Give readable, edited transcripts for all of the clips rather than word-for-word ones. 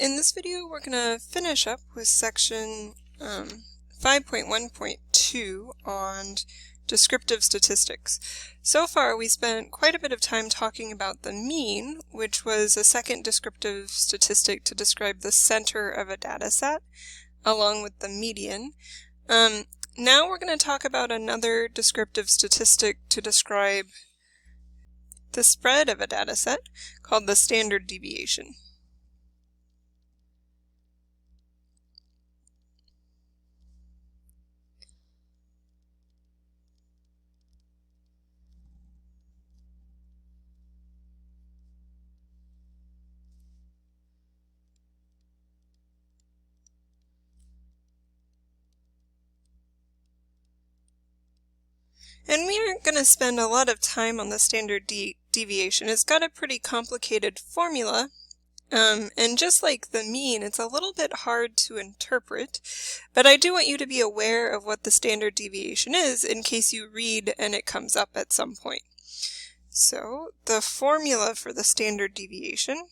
In this video, we're going to finish up with section 5.1.2 on descriptive statistics. So far, we spent quite a bit of time talking about the mean, which was a second descriptive statistic to describe the center of a data set, along with the median. Now we're going to talk about another descriptive statistic to describe the spread of a data set, called the standard deviation. And we aren't going to spend a lot of time on the standard deviation. It's got a pretty complicated formula, and just like the mean, it's a little bit hard to interpret, but I do want you to be aware of what the standard deviation is in case you read and it comes up at some point. So, the formula for the standard deviation,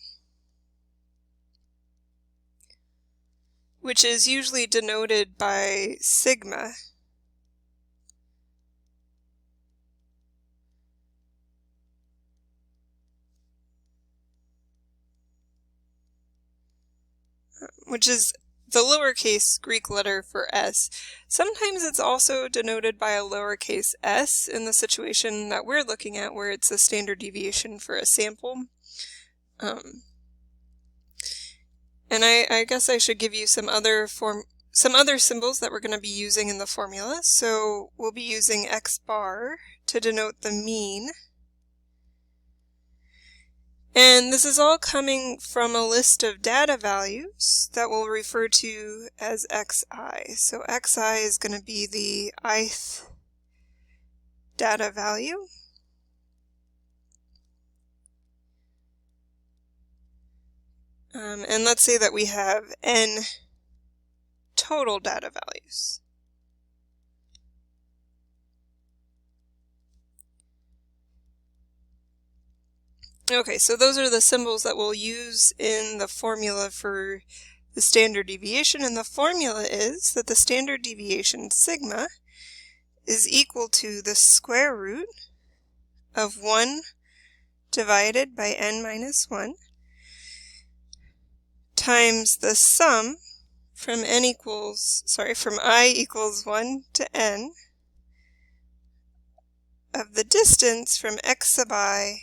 which is usually denoted by sigma, which is the lowercase Greek letter for s. Sometimes it's also denoted by a lowercase s in the situation that we're looking at, where it's a standard deviation for a sample. And I guess I should give you some other symbols that we're going to be using in the formula. So we'll be using x bar to denote the mean. And this is all coming from a list of data values that we'll refer to as xi. So xi is going to be the ith data value. And let's say that we have n total data values. Okay, so those are the symbols that we'll use in the formula for the standard deviation, and the formula is that the standard deviation sigma is equal to the square root of 1 divided by n minus 1 times the sum from I equals 1 to n of the distance from x sub I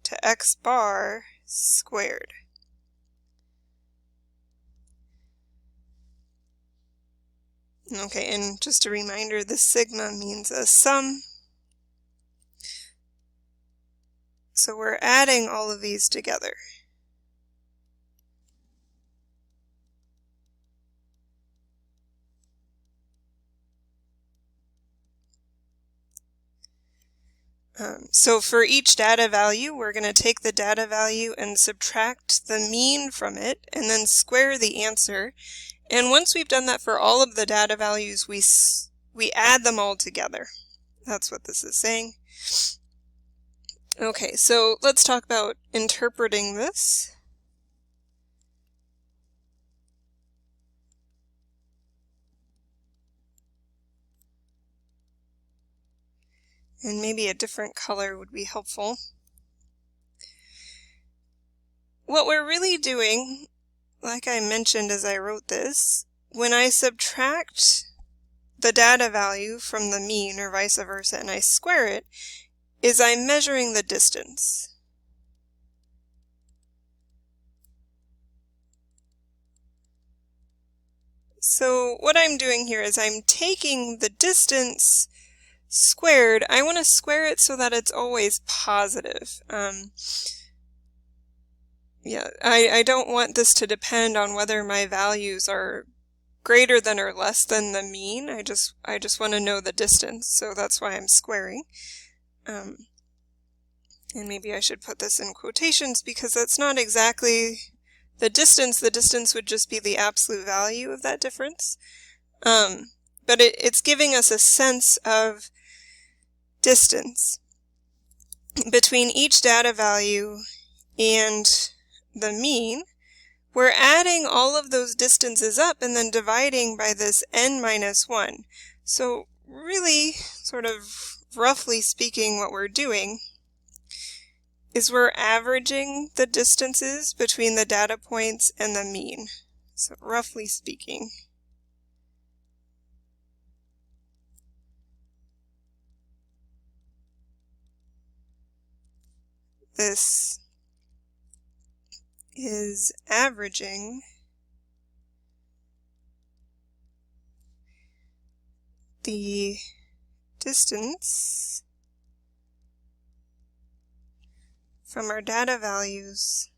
to x bar squared. Okay, and just a reminder, the sigma means a sum. So we're adding all of these together. So for each data value, we're going to take the data value and subtract the mean from it, and then square the answer. And once we've done that for all of the data values, we add them all together. That's what this is saying. Okay, so let's talk about interpreting this. And maybe a different color would be helpful. What we're really doing, like I mentioned as I wrote this, when I subtract the data value from the mean or vice versa and I square it, is I'm measuring the distance. So what I'm doing here is I'm taking the distance squared. I want to square it so that it's always positive. I don't want this to depend on whether my values are greater than or less than the mean. I just want to know the distance, so that's why I'm squaring. And maybe I should put this in quotations because that's not exactly the distance. The distance would just be the absolute value of that difference. But it's giving us a sense of distance between each data value and the mean, we're adding all of those distances up and then dividing by this n minus 1. So really, sort of roughly speaking, what we're doing is we're averaging the distances between the data points and the mean. So roughly speaking. This is averaging the distance from our data values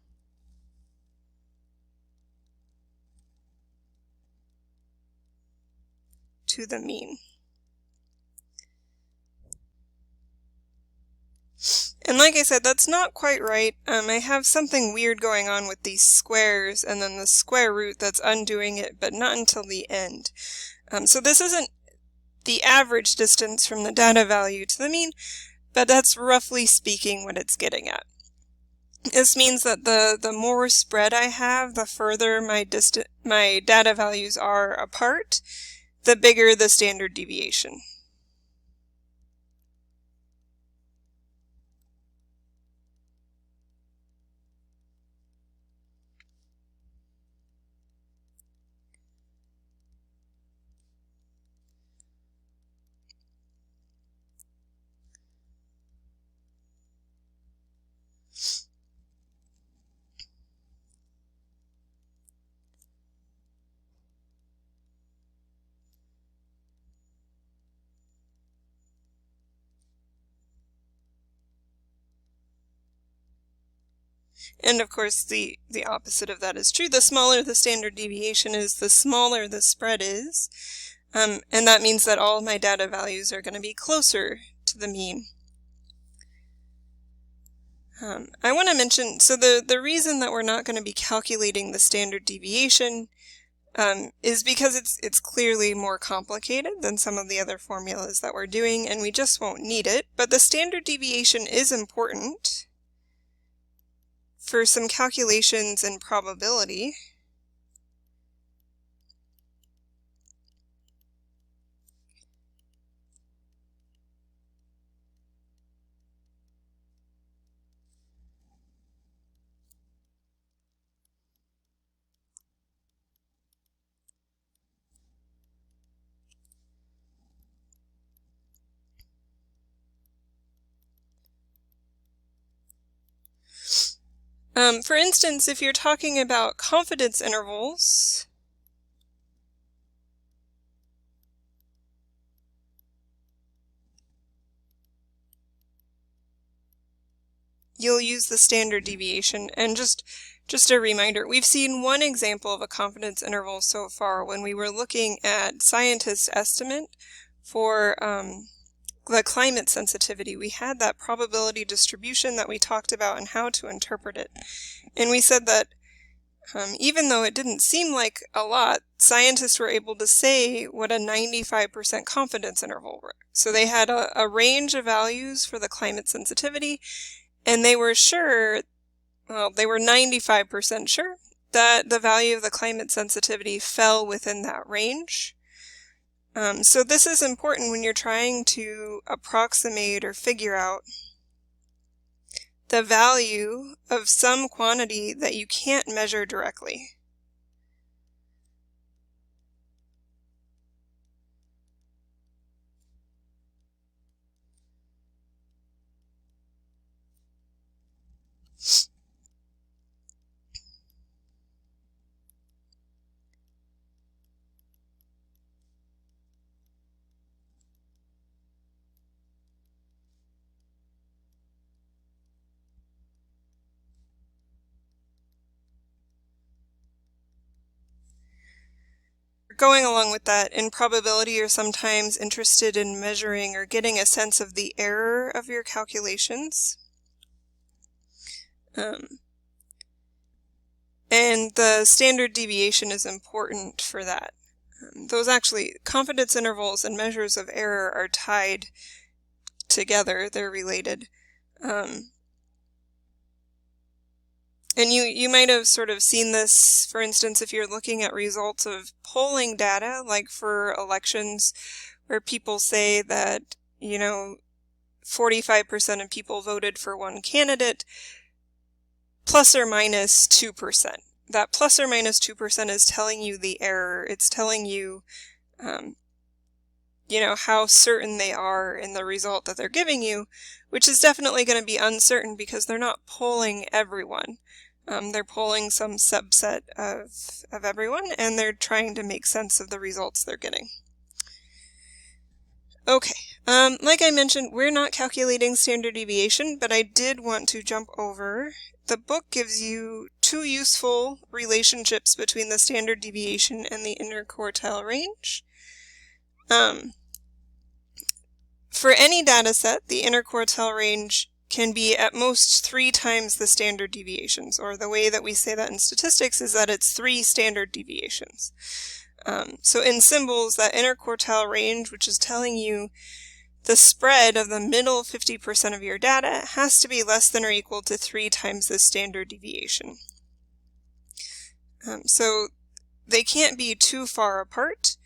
to the mean. And like I said, that's not quite right. I have something weird going on with these squares and then the square root that's undoing it, but not until the end. So this isn't the average distance from the data value to the mean, but that's roughly speaking what it's getting at. This means that the more spread I have, the further my data values are apart, the bigger the standard deviation. And of course, the opposite of that is true. The smaller the standard deviation is, the smaller the spread is. And that means that all of my data values are going to be closer to the mean. I want to mention, so the reason that we're not going to be calculating the standard deviation is because it's clearly more complicated than some of the other formulas that we're doing, and we just won't need it. But the standard deviation is important for some calculations in probability. For instance, if you're talking about confidence intervals, you'll use the standard deviation. And just a reminder, we've seen one example of a confidence interval so far when we were looking at scientists' estimate for the climate sensitivity. We had that probability distribution that we talked about and how to interpret it. And we said that even though it didn't seem like a lot, scientists were able to say what a 95% confidence interval were. So they had a range of values for the climate sensitivity, and they were sure, well, they were 95% sure that the value of the climate sensitivity fell within that range. So this is important when you're trying to approximate or figure out the value of some quantity that you can't measure directly. Going along with that, in probability, you're sometimes interested in measuring or getting a sense of the error of your calculations. And the standard deviation is important for that. Those actually, confidence intervals and measures of error are tied together, they're related. And you might have sort of seen this, for instance, if you're looking at results of polling data, like for elections, where people say that, 45% of people voted for one candidate, plus or minus 2%. That plus or minus 2% is telling you the error. It's telling you, how certain they are in the result that they're giving you, which is definitely going to be uncertain because they're not polling everyone. They're polling some subset of everyone, and they're trying to make sense of the results they're getting. Okay, like I mentioned, we're not calculating standard deviation, but I did want to jump over. The book gives you two useful relationships between the standard deviation and the interquartile range. For any data set, the interquartile range can be at most 3 times the standard deviations, or the way that we say that in statistics is that it's 3 standard deviations. So in symbols, that interquartile range, which is telling you the spread of the middle 50% of your data, has to be less than or equal to 3 times the standard deviation. So they can't be too far apart.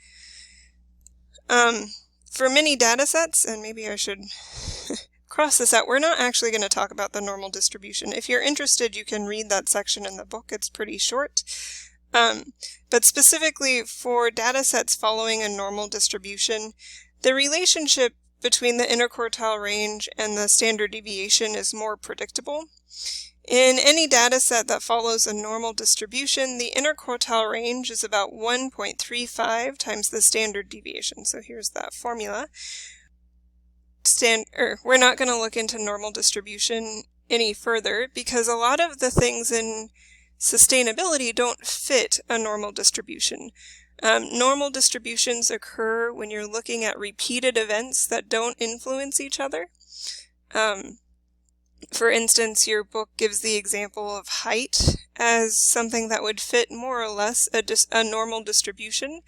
For many data sets, and maybe I should cross this out, we're not actually going to talk about the normal distribution. If you're interested, you can read that section in the book. It's pretty short. But specifically for data sets following a normal distribution, the relationship between the interquartile range and the standard deviation is more predictable. In any data set that follows a normal distribution, the interquartile range is about 1.35 times the standard deviation. So here's that formula. We're not going to look into normal distribution any further because a lot of the things in sustainability don't fit a normal distribution. Normal distributions occur when you're looking at repeated events that don't influence each other. For instance, your book gives the example of height as something that would fit more or less a normal distribution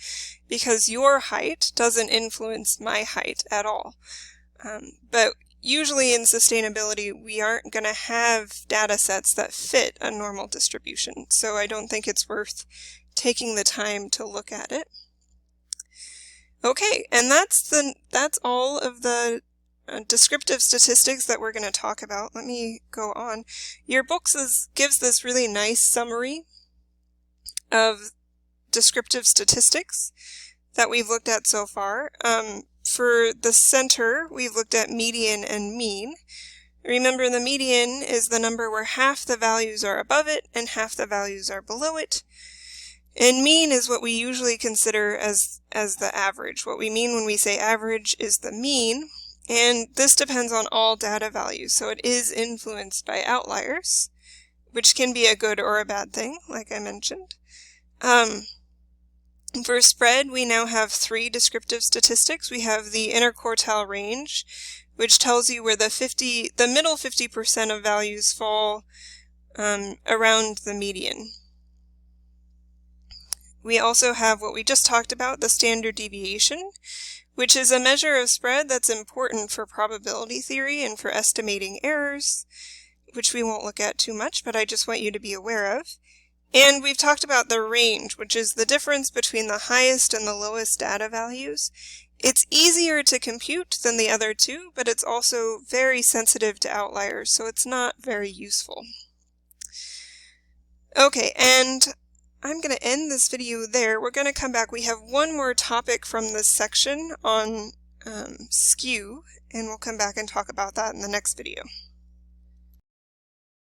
because your height doesn't influence my height at all. But usually in sustainability, we aren't going to have data sets that fit a normal distribution, so I don't think it's worth taking the time to look at it. Okay, and that's all of the descriptive statistics that we're going to talk about. Let me go on. Your book gives this really nice summary of descriptive statistics that we've looked at so far. For the center, we've looked at median and mean. Remember, the median is the number where half the values are above it and half the values are below it. And mean is what we usually consider as the average. What we mean when we say average is the mean, and this depends on all data values, so it is influenced by outliers, which can be a good or a bad thing, like I mentioned. For spread, we now have 3 descriptive statistics. We have the interquartile range, which tells you where the middle 50% of values fall around the median. We also have what we just talked about, the standard deviation, which is a measure of spread that's important for probability theory and for estimating errors, which we won't look at too much, but I just want you to be aware of. And we've talked about the range, which is the difference between the highest and the lowest data values. It's easier to compute than the other two, but it's also very sensitive to outliers, so it's not very useful. Okay, and I'm going to end this video there. We're going to come back. We have one more topic from this section on skew, and we'll come back and talk about that in the next video.